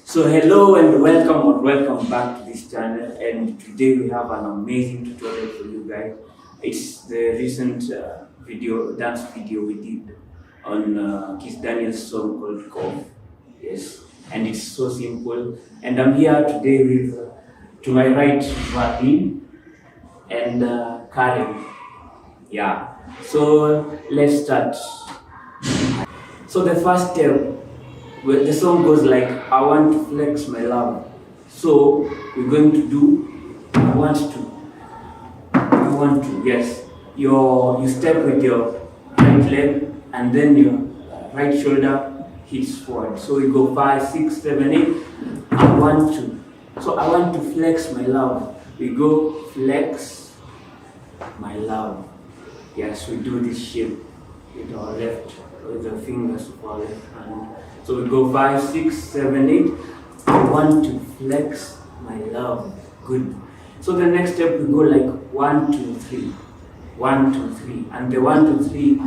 So hello and welcome back to this channel, and today we have an amazing tutorial for you guys. It's the recent dance video we did on Kizz Daniel's song called Cough. Yes, and it's so simple. And I'm here today with, to my right, Vadim and Karen. Yeah, so let's start. So the first step, well, the song goes like, I want to flex my love. So we're going to do, yes. You step with your right leg and then your right shoulder hits forward. So we go 5, 6, 7, 8. I want to. So I want to flex my love. We go flex my love. Yes, we do this shape with our left, with the fingers of our left hand. So we go 5, 6, 7, 8. I want to flex my love. Good. So the next step we go like 1, 2, 3. 1, 2, 3. And the 1, 2, 3,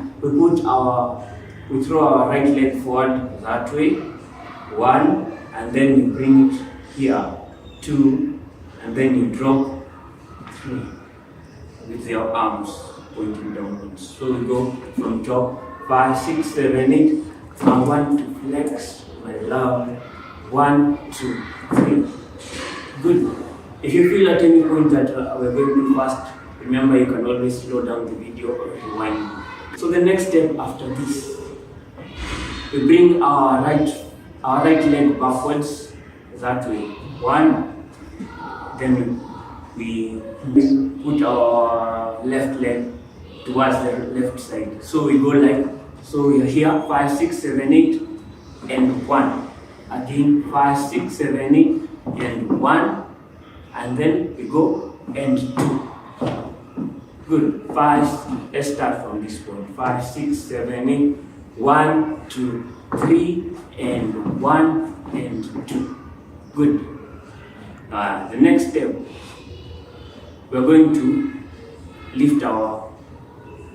we throw our right leg forward that way. 1, and then you bring it here. 2, and then you drop 3 with your arms pointing downwards. So we go from top 5, 6, 7, 8. I want to flex my love. 1, 2, 3. Good. If you feel at any point that we're going too fast, remember you can always slow down the video or rewind. So the next step after this, we bring our right leg backwards that way. 1, then we put our left leg towards the left side. So we go like, so we are here 5, 6, 7, 8, and 1. Again 5, 6, 7, 8, and 1, and then we go and 2. Good. 5. Let's start from this point. 5, 6, 7, 8. 1, 2, 3, and 1 and 2. Good. The next step, we're going to lift our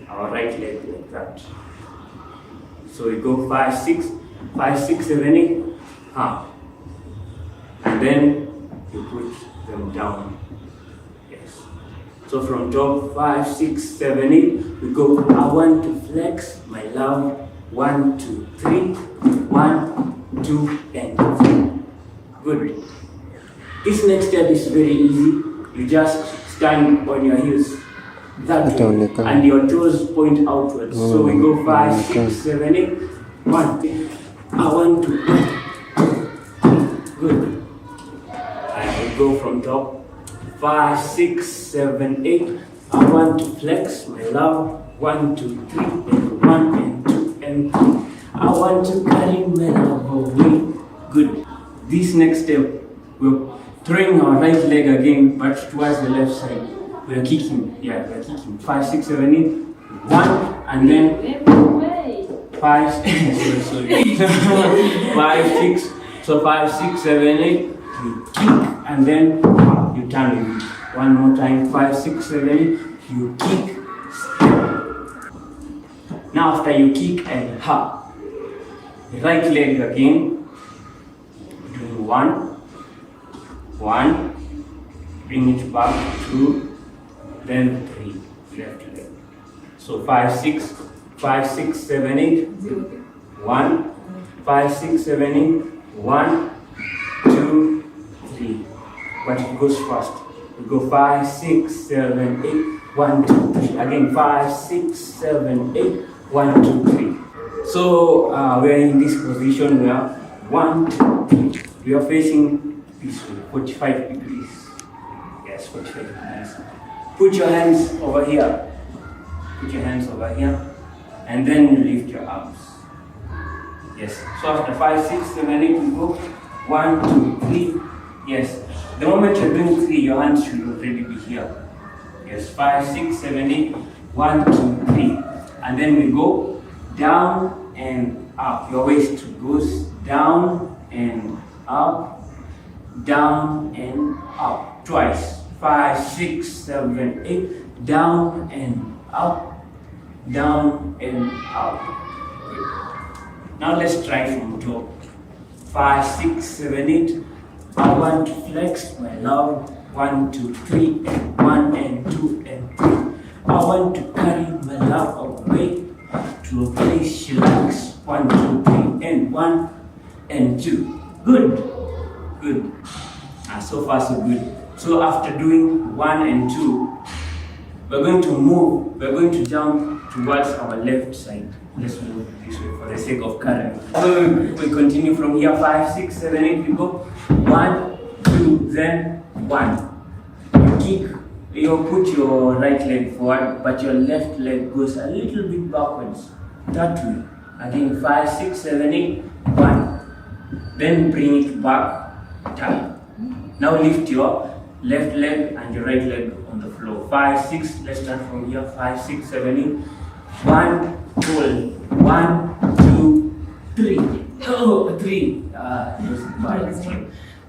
right leg like that. So we go 5, 6, 7, 8, and then you put them down. Yes. So from top 5, 6, 7, 8, we go. I want to flex my love. 1, 2, 3. 1, 2, and 3. Good. This next step is very easy. You just stand on your heels that way, and your toes point outwards. So we go 5, 6, 7, 8. 1. I want to. Good. And we go from top 5, 6, 7, 8. I want to flex my love. 1, 2, 3, and 1 and 2 and 3. I want to carry my love away. Good. This next step, we're throwing our right leg again, but towards the left side. We are kicking. Yeah, we are kicking. 5, 6, 7, 8. 1, and then 5. sorry. 5, 6. So 5, 6, 7, 8. You kick, and then you turn it. One more time. 5, 6, 7, 8. You kick. Now after you kick and the right leg again. Doing 1, bring it back, 2, then 3, left leg. So 5, 6, 7, 8, 1, 5, 6, 7, 8, 1, 2, 3. But it goes fast. We go 5, 6, 7, 8, 1, 2, 3. Again 5, 6, 7, 8, 1, 2, 3. So we are in this position where 1, 2, 3. We are facing this way, 45 degrees. Yes, 45 degrees. Put your hands over here. Put your hands over here. And then you lift your arms. Yes. So after 5, 6, 7, 8, we go 1, 2, 3. Yes. The moment you're doing 3, your hands should already be here. Yes. 5, 6, 7, 8. 1, 2, 3. And then we go down and up. Your waist goes down and up. Down and up. Twice. 5, 6, 7, 8. Down and up. Down and up. Now let's try from top. 5, 6, 7, 8. I want to flex my love. 1, 2, 3, and 1 and 2 and 3. I want to carry my love away to a place she likes. 1, 2, 3, and 1 and 2. Good, good. So far so good. So after doing 1 and 2, we're going to move. We're going to jump towards our left side. Let's move this way for the sake of current. So we continue from here. 5, 6, 7, 8. We go 1, 2, then 1. You kick. You put your right leg forward, but your left leg goes a little bit backwards. That way. Again, 5, 6, 7, 8. 1. Then bring it back. Tap. Now lift your left leg and your right leg on the floor. 5, 6. Let's start from here. 5, 6, 7, 8. 1. Hold. 1, 2, 3. Oh, 3.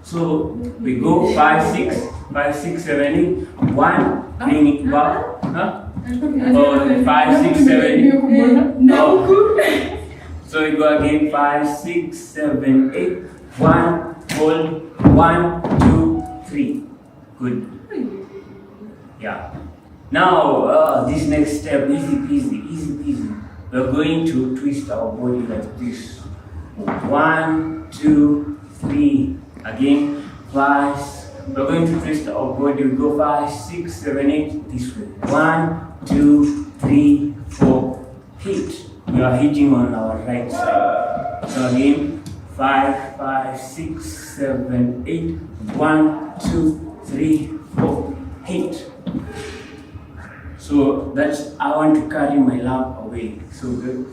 So we go 5, 6, 5, 6, 7, 8. 1. Bring it back. Huh? Oh, 5, 6, 7, 8. No. So we go again. 5, 6, 7, 8. 1. Hold. 1, 2, 3. Good. Yeah. Now this next step, easy peasy, easy peasy. We're going to twist our body like this. 1, 2, 3. Again, 5. We're going to twist our body. We go 5, 6, 7, 8 this way. 1, 2, 3, 4. Hit. We are hitting on our right side. So again, 5, 5, 6, 7, 8. 1, 2, 3, 4. Hit. So that's, I want to carry my love away. So good.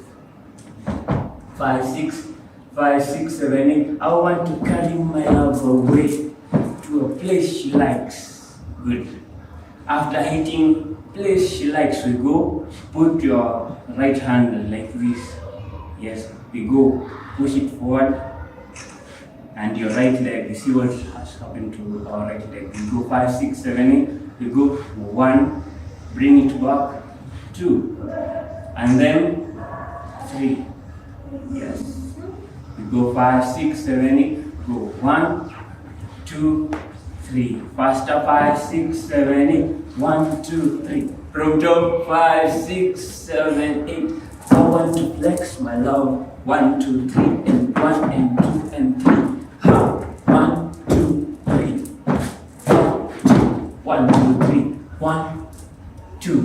5, 6, 5, 6, 7, 8. I want to carry my love away to a place she likes. Good. After hitting place she likes, we go. Put your right hand like this. Yes. We go. Push it forward. And your right leg. You see what has happened to our right leg. We go 5, 6, 7, 8. We go 1. Bring it back. 2. And then 3. Yes. We go 5, 6, 7, 8. Go 1, 2, 3. Faster. 5, 6, 7, 8. 1, 2, 3. From top. 5, 6, 7, 8. I want to flex my love. 1, 2, 3, and 1 and 2 and 3. 1, 2, 3. 1, 2, 3. 1, 2.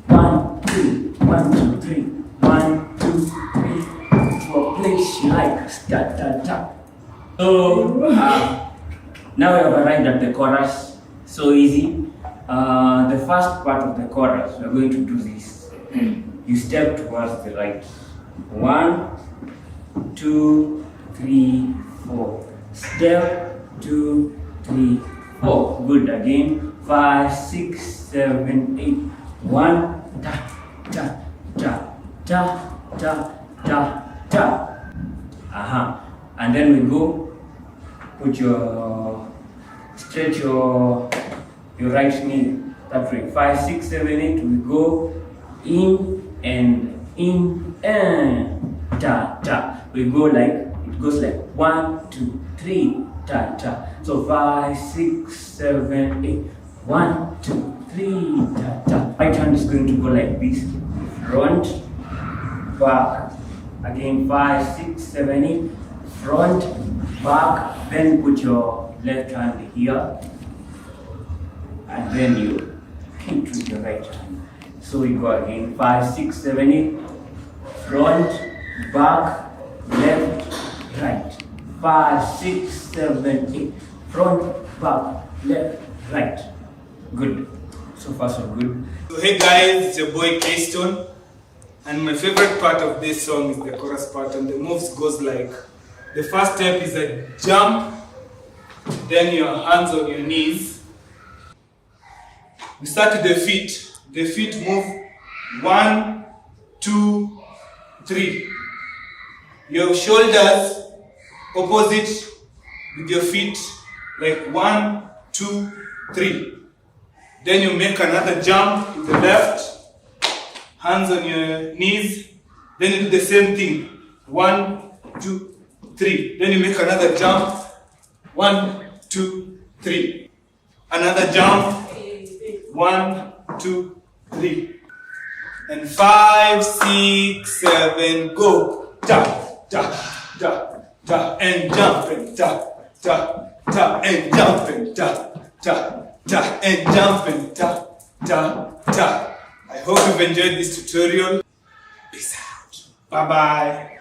1, 2. 1, 2, 3. 1, 2, 3. To a place she likes. Da, da, da. So now we have arrived at the chorus. So easy. The first part of the chorus, we're going to do this. You step towards the right. 1, 2, 3, 4. Step 2, 3, 4. Good. Again. 5, 6, 7, 8. 1. Da, da, da, da, da, da, da. And then we go. Put your, stretch your right knee that way. 5, 6, 7, 8. We go in and da, da. We go like, it goes like 1, 2, 3, da, da. So 5, 6, 7, 8. 1, 2, 3, da, da. Right hand is going to go like this. Front, back. Again, 5, 6, 7, 8. Front, back. Then put your left hand here. And then you hit with your right hand. So we go again. 5, 6, 7, 8. Front, back, left, right. 5, 6, 7, 8. Front, back, left, right. Good. So far so good. So hey guys, it's your boy Keystone. And my favorite part of this song is the chorus part, and the moves goes like, the first step is a jump, then your hands on your knees. We start with the feet. The feet move 1, 2, 3. Your shoulders opposite with your feet, like 1, 2, 3. Then you make another jump with the left, hands on your knees. Then you do the same thing. 1, 2, 3. Then you make another jump. 1, 2, 3. Another jump. 1, 2, 3. And 5, 6, 7, go. Da, da, da, da, and jumping. Da, da, da, and jumping. Da, da, da, and jumping. Da, da, da. I hope you've enjoyed this tutorial. Peace out. Bye-bye.